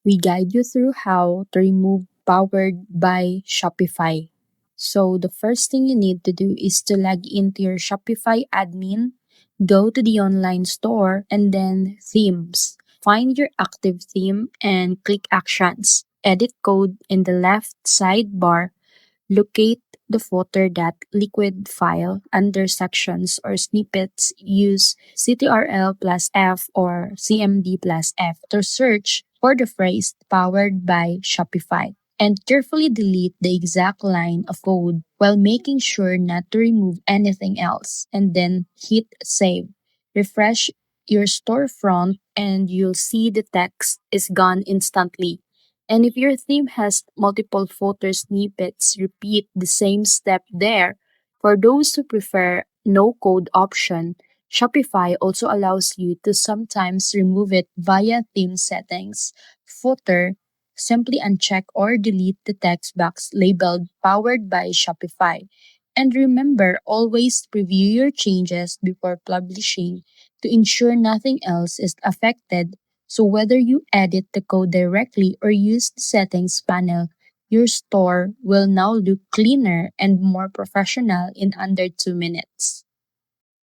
We guide you through how to remove powered by Shopify. So the first thing you need to do is to log into your Shopify admin, go to the online store, and then themes. Find your active theme and click actions. Edit code in the left sidebar. Locate the footer.liquid file under sections or snippets. Use CTRL plus F or CMD plus F to search for the phrase powered by Shopify. And carefully delete the exact line of code while making sure not to remove anything else. And then hit save. Refresh your storefront and you'll see the text is gone instantly. And if your theme has multiple footer snippets, repeat the same step there. For those who prefer no code option, Shopify also allows you to sometimes remove it via theme settings. Footer, simply uncheck or delete the text box labeled powered by Shopify. And remember, always preview your changes before publishing to ensure nothing else is affected. So whether you edit the code directly or use the settings panel, your store will now look cleaner and more professional in under 2 minutes.